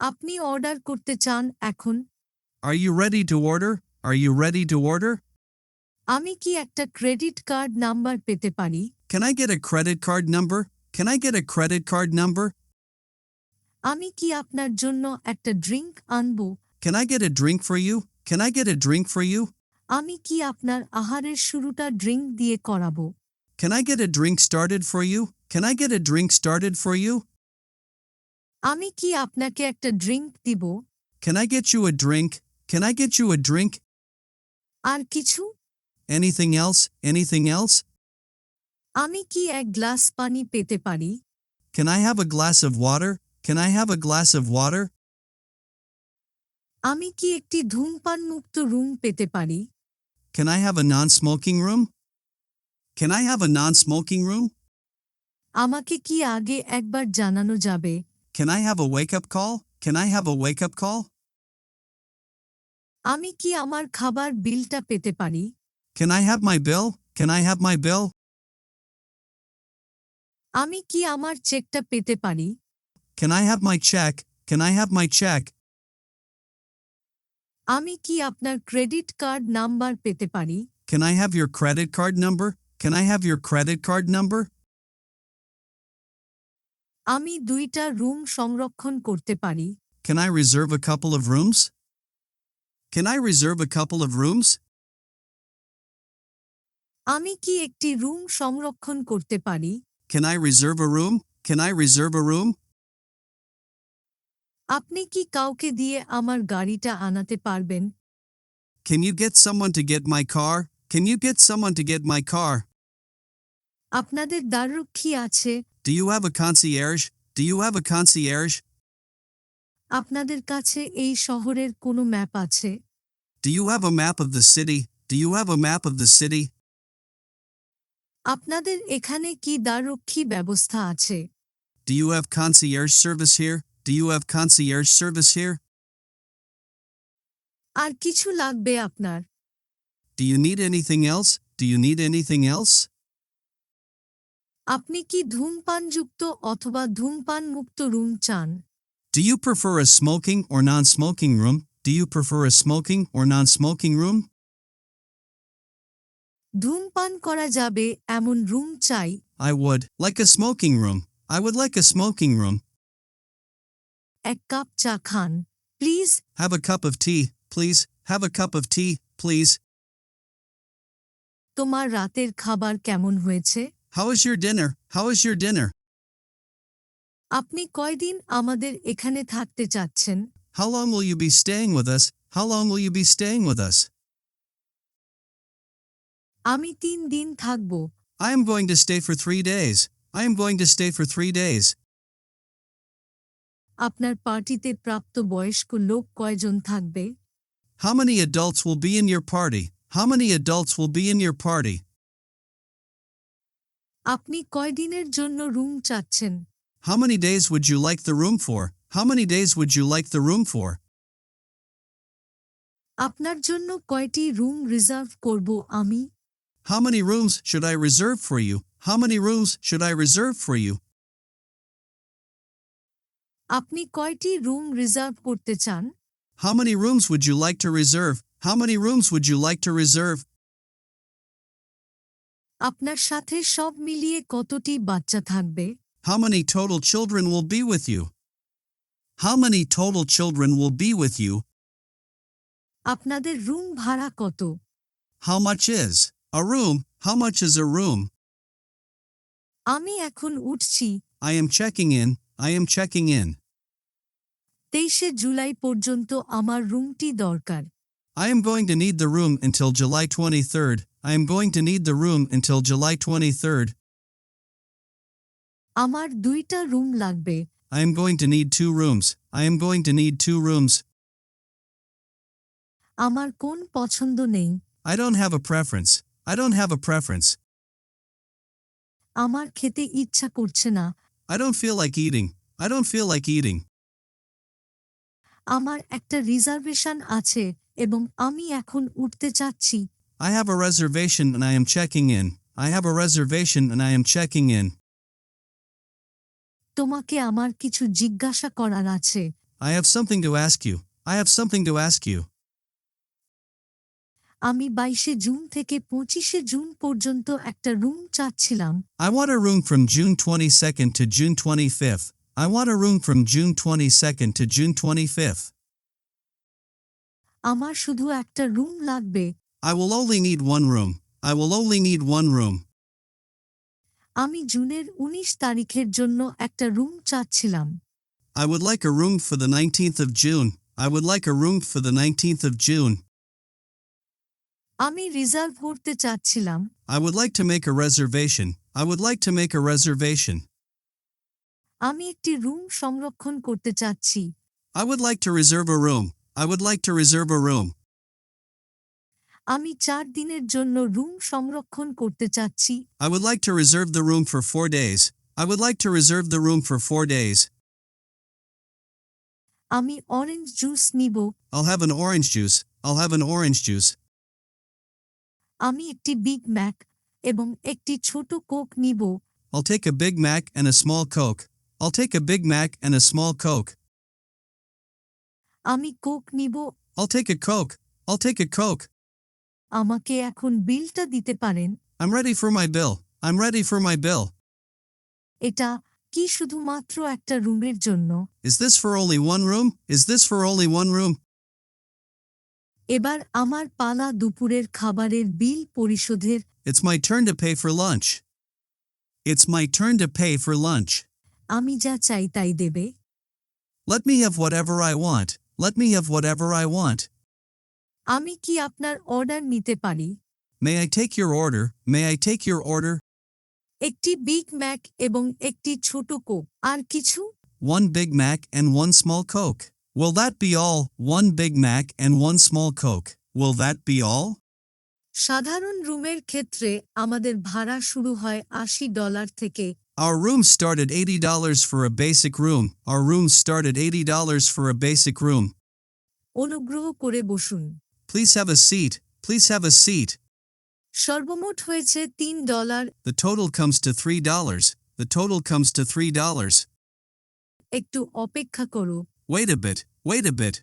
আপনি অর্ডার করতে চান এখন? Are you ready to order? Are you ready to order? আমি কি একটা ক্রেডিট কার্ড নাম্বার পেতে পারি? Can I get a credit card number? Can I get a credit card number? আমি কি আপনার জন্য একটা ড্রিঙ্ক আনব? Can I get a drink for you? Can I get a drink for you? আমি কি আপনার আহারের শুরুটা ড্রিঙ্ক দিয়ে করাবো? Can I get a drink started for you? Can I get a drink started for you? আমি কি আপনাকে একটা ড্রিঙ্ক দিব? Can I get you a drink? Can I get you a drink? আর কিছু? Anything else? Anything else? আমি কি এক glass পানি পেতে পারি? Can I have a glass of water? Can I have a glass of water? আমি কি একটি ধূমপান মুক্ত রুম পেতে পারি? Can I have a non-smoking room? Can I have a non-smoking room? আমাকে কি আগে একবার জানানো যাবে? Can I have a wake-up call? Can I have a wake-up call? আমি কি আমার খাবার বিলটা পেতে পারি? Can I have my bill? Can I have my bill? আমি কি আমার চেকটা পেতে পারি? Can I have my check? Can I have my check? আমি কি আপনার ক্রেডিট কার্ড নাম্বার পেতে পারি? Can I have your credit card number? Can I have your credit card number? আমি 2টা রুম সংরক্ষণ করতে পারি। Can I reserve a couple of rooms? Can I reserve a couple of rooms? আমি কি একটি রুম সংরক্ষণ করতে পারি? Can I reserve a room? Can I reserve a room? আপনি কি কাউকে দিয়ে আমার গাড়িটা আনাতে পারবেন? Can you get someone to get my car? Can you get someone to get my car? আপনাদের দ্বাররক্ষী আছে? Do you have a concierge? Do you have a concierge? আপনাদের কাছে এই শহরের কোনো ম্যাপ আছে? Do you have a map of the city? Do you have a map of the city? আপনাদের এখানে কি দ্বাররক্ষী ব্যবস্থা আছে? Do you have concierge service here? Do you have concierge service here? আর কিছু লাগবে আপনার? Do you need anything else? Do you need anything else? আপনি কি ধূমপানযুক্ত অথবা ধূমপান মুক্ত রুম চান? Do you prefer a smoking or non-smoking room? Do you prefer a smoking or non-smoking room? ধূমপান করা যাবে এমন রুম চাই। I would like a smoking room. I would like a smoking room. এক কাপ চা খান, please. Have a cup of tea, please. Have a cup of tea, please. তোমার রাতের খাবার কেমন হয়েছে? How is your dinner? How is your dinner? আপনি কয়দিন আমাদের এখানে থাকতে চাচ্ছেন? How long will you be staying with us? How long will you be staying with us? আমি 3 দিন থাকব। I am going to stay for 3 days. I am going to stay for 3 days. আপনার পার্টিতে প্রাপ্তবয়স্ক লোক কয়জন থাকবে? How many adults will be in your party? How many adults will be in your party? আপনি কয়দিনের জন্য রুম চাচ্ছেন? How many days would you like the room for? How many days would you like the room for? আপনার জন্য কয়টি room reserve করব আমি? How many rooms should I reserve for you? How many rooms should I reserve for you? আপনি কয়টি room reserve করতে চান? How many rooms would you like to reserve? How many rooms would you like to reserve? আপনার সাথে সব মিলিয়ে কতটি বাচ্চা থাকবে? How many total children will be with you? How many total children will be with you? আপনাদের room ভাড়া কত? How much is a room? How much is a room? আমি এখন উঠছি। I am checking in. I am checking in. 23 July পর্যন্ত আমার রুমটি দরকার। I am going to need the room until July 23rd. I am going to need the room until July 23rd. আমার 2টা room লাগবে। I am going to need 2 rooms. I am going to need 2 rooms. আমার কোন পছন্দ নেই? I don't have a preference. I don't have a preference. আমার খেতে ইচ্ছা করছে না। I don't feel like eating. I don't feel like eating. আমার একটা রিজার্ভেশন আছে এবং আমি এখন উঠতে চাচ্ছি। I have a reservation and I am checking in. I have a reservation and I am checking in. তোমাকে আমার কিছু জিজ্ঞাসা করার আছে। I have something to ask you. I have something to ask you. আমি 22শে জুন থেকে 25শে June পর্যন্ত একটা রুম চাচ্ছিলাম। I want a room from June 22nd to June 25th. I want a room from June 22nd to June 25th. আমার শুধু একটা room লাগবে। I will only need one room. I will only need one room. আমি জুনের 19 তারিখের জন্য একটা room চাচ্ছিলাম। I would like a room for the 19th of June. I would like a room for the 19th of June. আমি reserve করতে চাচ্ছিলাম। I would like to make a reservation. I would like to make a reservation. আমি একটি room সংরক্ষণ করতে চাচ্ছি। I would like to reserve a room. I would like to reserve a room. আমি 4 দিনের জন্য রুম সংরক্ষণ করতে চাচ্ছি। I would like to reserve the room for 4 days. I would like to reserve the room for 4 days. আমি orange juice নিব। I'll have an orange juice. I'll have an orange juice. আমি একটি big Mac এবং একটি ছোট Coke নিব। I'll take a Big Mac and a small Coke. I'll take a Big Mac and a small Coke. আমি Coke নিব। I'll take a Coke. I'll take a Coke. আমাকে এখন বিলটা দিতে পারেন। I'm ready for my bill. I'm ready for my bill. এটা কি শুধুমাত্র একটা রুমের জন্য? Is this for only one room? Is this for only one room? এবার আমার পালা দুপুরের খাবারের বিল পরিশোধের। It's my turn to pay for lunch. It's my turn to pay for lunch. আমি যা চাই তাই দেবে। Let me have whatever I want. Let me have whatever I want. আমি কি আপনার অর্ডার নিতে পারি? May I take your order? May I take your order? একটি বিগ ম্যাক এবং একটি ছোট কোক। আর কিছু? One Big Mac and one small Coke. Will that be all? One Big Mac and one small Coke. Will that be all? সাধারণ রুমের ক্ষেত্রে আমাদের ভাড়া শুরু হয় $80 থেকে। Our rooms start at $80 for a basic room. Our rooms start at $80 for a basic room. অনুগ্রহ করে বসুন। Please have a seat. Please have a seat. সর্বমোট হয়েছে $3। The total comes to $3. The total comes to $3. একটু অপেক্ষা করো। Wait a bit. Wait a bit.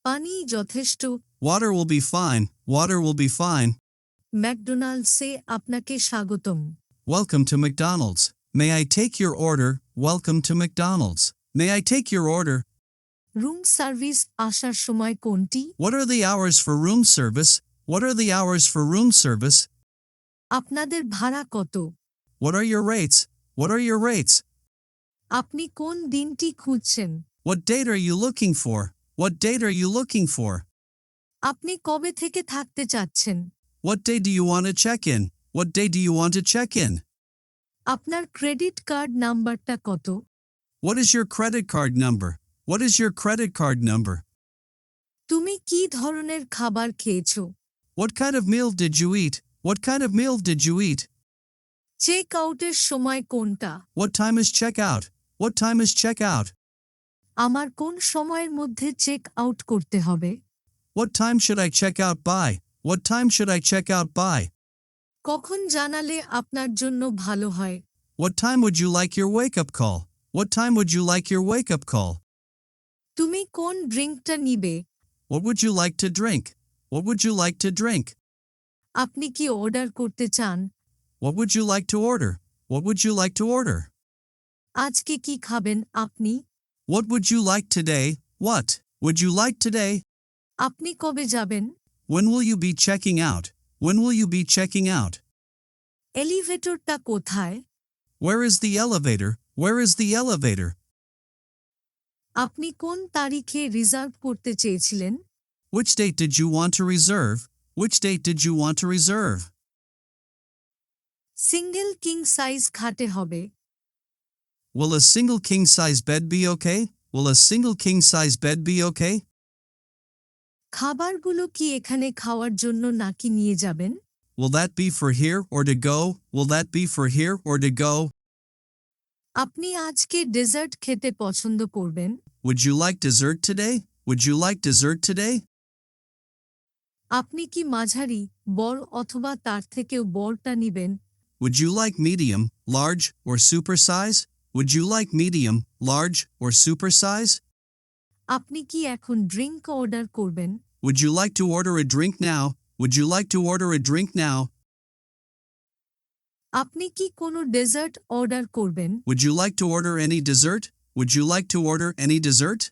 পানি যথেষ্ট। Water will be fine. Water will be fine. ম্যাকডোনাল্ডসে আপনাকে স্বাগতম। Welcome to McDonald's. May I take your order? Welcome to McDonald's. May I take your order? Room service আসার সময় কোনটি? What are the hours for room service? What are the hours for room service? আপনাদের ভাড়া কত? What are your rates? What are your rates? আপনি কোন দিনটি খুঁজছেন? What date are you looking for? What date are you looking for? আপনি কবে থেকে থাকতে চাচ্ছেন? What day do you want to check in? What day do you want to check in? আপনার ক্রেডিট কার্ড নাম্বারটা কত? What is your credit card number? What is your credit card number? তুমি কি ধরনের খাবার খেয়েছো? What kind of meal did you eat? What kind of meal did you eat? Check আউটের সময় কোনটা? What time is checkout? What time is checkout? আমার কোন সময়ের মধ্যে চেক আউট করতে হবে? What time should I check out by? What time should I check out by? কখন জানালে আপনার জন্য ভালো হয়? What time would you like your wake-up call? What time would you like your wake-up call? তুমি কোন ড্রিঙ্কটা নিবে? What would you like to drink? What would you like to drink? আপনি কি অর্ডার করতে চান? What would you like to order? What would you like to order? আজকে কি খাবেন আপনি? What would you like today? What would you like today? আপনি কবে যাবেন? When will you be checking out? When will you be checking out? এলিভেটরটা কোথায়? Where is the elevator? Where is the elevator? আপনি কোন তারিখে রিজার্ভ করতে চেয়েছিলেন? Which date did you want to reserve? Which date did you want to reserve? Single king size খাটে হবে। Will a single king-size bed be okay? Will a single king-size bed be okay? খাবারগুলো কি এখানে খাওয়ার জন্য নাকি নিয়ে যাবেন? Will that be for here or to go? Will that be for here or to go? আপনি আজকে ডেজার্ট খেতে পছন্দ করবেন? Would you like dessert today? Would you like dessert today? আপনি কি মাঝারি, বড় অথবা তার থেকেও বড়টা নিবেন? Would you like medium, large, or super size? Would you like medium, large, or super size? আপনি কি এখন ড্রিঙ্ক অর্ডার করবেন? Would you like to order a drink now? Would you like to order a drink now? আপনি কি কোনো dessert order করবেন? Would you like to order any dessert? Would you like to order any dessert?